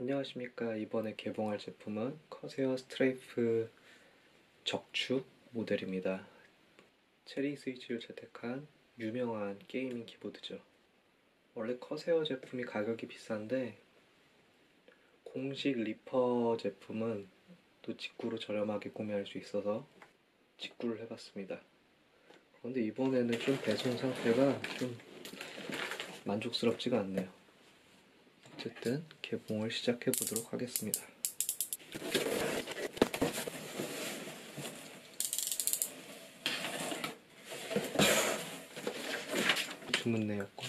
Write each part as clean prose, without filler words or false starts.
안녕하십니까. 이번에 개봉할 제품은 커세어 스트레이프 적축 모델입니다. 체리 스위치를 채택한 유명한 게이밍 키보드죠. 원래 커세어 제품이 가격이 비싼데 공식 리퍼 제품은 또 직구로 저렴하게 구매할 수 있어서 직구를 해봤습니다. 그런데 이번에는 좀 배송 상태가 좀 만족스럽지가 않네요. 어쨌든 개봉을 시작해 보도록 하겠습니다. 주문 내역과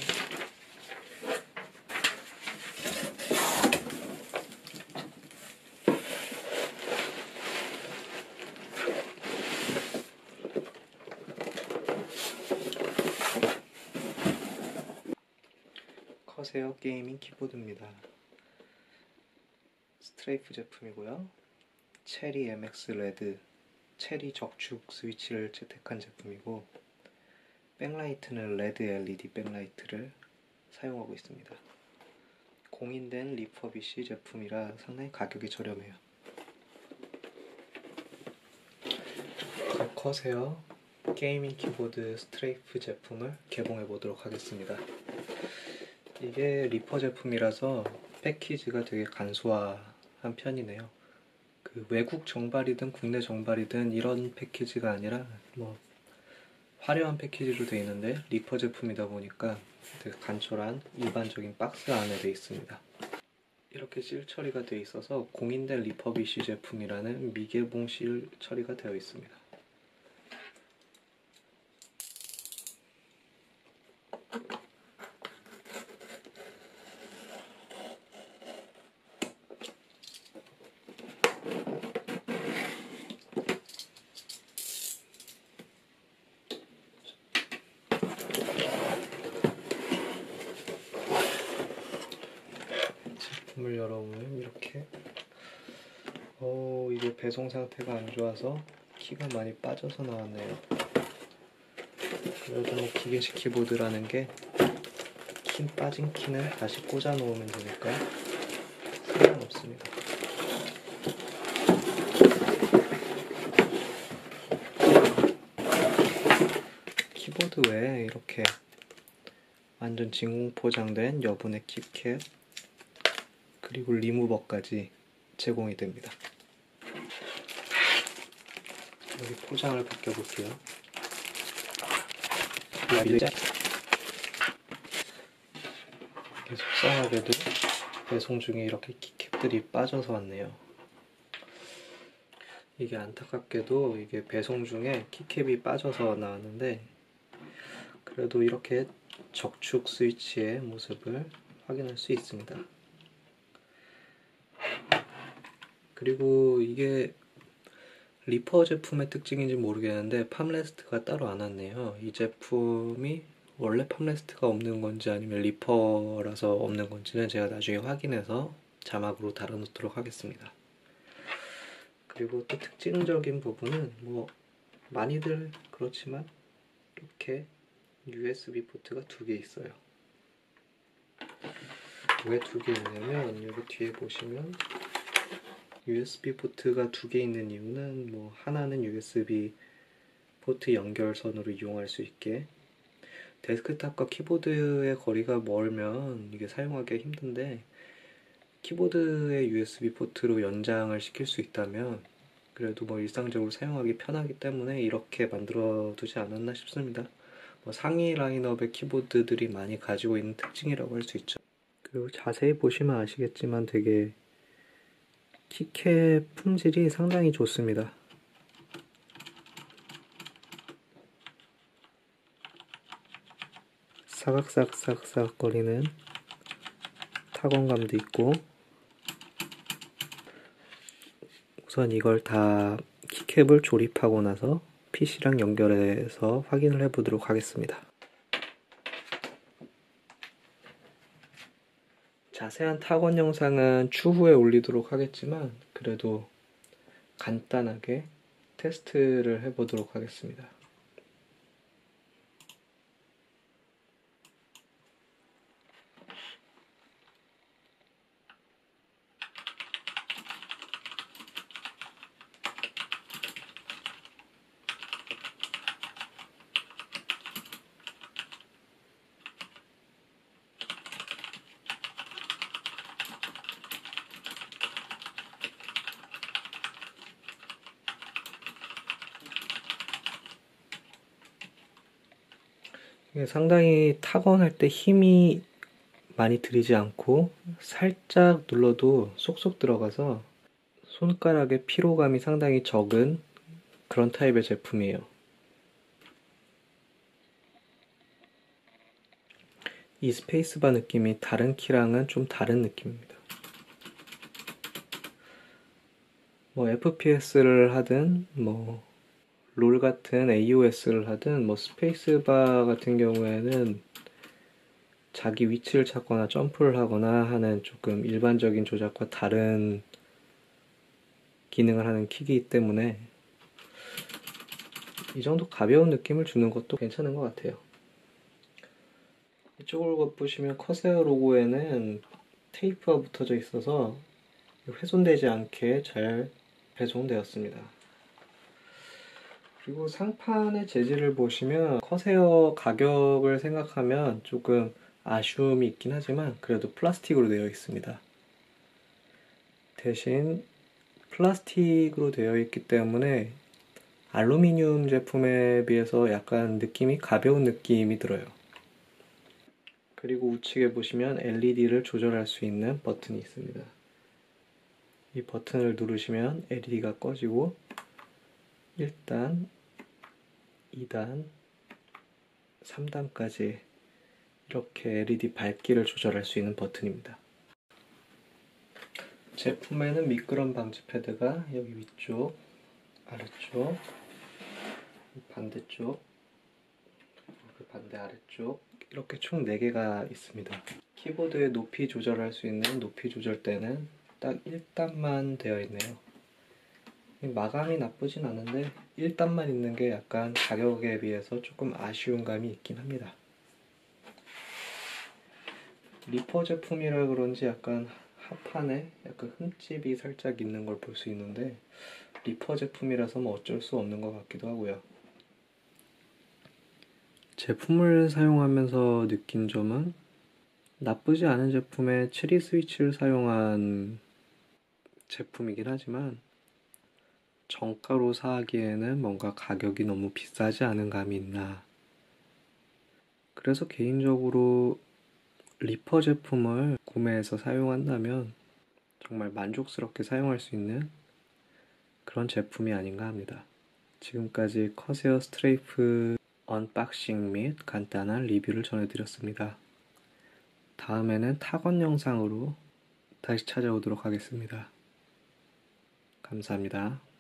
커세어 게이밍 키보드입니다. 스트레이프 제품이고요. 체리 MX 레드, 체리 적축 스위치를 채택한 제품이고, 백라이트는 레드 LED 백라이트를 사용하고 있습니다. 공인된 리퍼비시 제품이라 상당히 가격이 저렴해요. 커세어 게이밍 키보드 스트레이프 제품을 개봉해 보도록 하겠습니다. 이게 리퍼 제품이라서 패키지가 되게 간소한 편이네요. 그 외국 정발이든 국내 정발이든 이런 패키지가 아니라 뭐 화려한 패키지로 되어 있는데 리퍼 제품이다 보니까 되게 간촐한 일반적인 박스 안에 되어 있습니다. 이렇게 실 처리가 되어 있어서 공인된 리퍼비시 제품이라는 미개봉 실 처리가 되어 있습니다. 제품을 열어보면 이렇게 이게 배송 상태가 안 좋아서 키가 많이 빠져서 나왔네요. 그래도 뭐 기계식 키보드라는 게 빠진 키는 다시 꽂아 놓으면 되니까 상관없습니다. 키보드 외에 이렇게 완전 진공 포장된 여분의 키캡 그리고 리무버까지 제공이 됩니다. 여기 포장을 벗겨볼게요. 속상하게도 배송 중에 이렇게 키캡들이 빠져서 왔네요. 이게 안타깝게도 이게 배송 중에 키캡이 빠져서 나왔는데 그래도 이렇게 적축 스위치의 모습을 확인할 수 있습니다. 그리고 이게 리퍼 제품의 특징인지 모르겠는데 팜레스트가 따로 안 왔네요. 이 제품이 원래 팜레스트가 없는 건지 아니면 리퍼라서 없는 건지는 제가 나중에 확인해서 자막으로 달아놓도록 하겠습니다. 그리고 또 특징적인 부분은 뭐 많이들 그렇지만 이렇게 USB 포트가 2개 있어요. 왜 2개 있냐면 여기 뒤에 보시면 USB 포트가 2개 있는 이유는 뭐 하나는 USB 포트 연결선으로 이용할 수 있게, 데스크탑과 키보드의 거리가 멀면 이게 사용하기 힘든데 키보드의 USB 포트로 연장을 시킬 수 있다면 그래도 뭐 일상적으로 사용하기 편하기 때문에 이렇게 만들어 두지 않았나 싶습니다. 뭐 상위 라인업의 키보드들이 많이 가지고 있는 특징이라고 할 수 있죠. 그리고 자세히 보시면 아시겠지만 되게 키캡 품질이 상당히 좋습니다. 사각사각사각 거리는 타건감도 있고, 우선 이걸 다 키캡을 조립하고 나서 PC랑 연결해서 확인을 해보도록 하겠습니다. 자세한 타건 영상은 추후에 올리도록 하겠지만 그래도 간단하게 테스트를 해보도록 하겠습니다. 이게 상당히 타건할 때 힘이 많이 들이지 않고 살짝 눌러도 쏙쏙 들어가서 손가락의 피로감이 상당히 적은 그런 타입의 제품이에요. 이 스페이스바 느낌이 다른 키랑은 좀 다른 느낌입니다. 뭐 FPS를 하든 뭐 롤 같은 AOS를 하든 뭐 스페이스바 같은 경우에는 자기 위치를 찾거나 점프를 하거나 하는 조금 일반적인 조작과 다른 기능을 하는 키이기 때문에 이 정도 가벼운 느낌을 주는 것도 괜찮은 것 같아요. 이쪽을 보시면 커세어 로고에는 테이프가 붙어져 있어서 훼손되지 않게 잘 배송되었습니다. 그리고 상판의 재질을 보시면 커세어 가격을 생각하면 조금 아쉬움이 있긴 하지만 그래도 플라스틱으로 되어 있습니다. 대신 플라스틱으로 되어 있기 때문에 알루미늄 제품에 비해서 약간 느낌이 가벼운 느낌이 들어요. 그리고 우측에 보시면 LED를 조절할 수 있는 버튼이 있습니다. 이 버튼을 누르시면 LED가 꺼지고 1단, 2단, 3단까지 이렇게 LED 밝기를 조절할 수 있는 버튼입니다. 제품에는 미끄럼 방지 패드가 여기 위쪽, 아래쪽, 반대쪽, 그 반대 아래쪽 이렇게 총 4개가 있습니다. 키보드의 높이 조절할 수 있는 높이 조절대는 딱 1단만 되어 있네요. 마감이 나쁘진 않은데 1단만 있는 게 약간 가격에 비해서 조금 아쉬운 감이 있긴 합니다. 리퍼 제품이라 그런지 약간 하판에 약간 흠집이 살짝 있는 걸 볼 수 있는데 리퍼 제품이라서 뭐 어쩔 수 없는 것 같기도 하고요. 제품을 사용하면서 느낀 점은 나쁘지 않은 제품에 체리 스위치를 사용한 제품이긴 하지만 정가로 사기에는 뭔가 가격이 너무 비싸지 않은 감이 있나. 그래서 개인적으로 리퍼 제품을 구매해서 사용한다면 정말 만족스럽게 사용할 수 있는 그런 제품이 아닌가 합니다. 지금까지 커세어 스트레이프 언박싱 및 간단한 리뷰를 전해드렸습니다. 다음에는 타건 영상으로 다시 찾아오도록 하겠습니다. 감사합니다.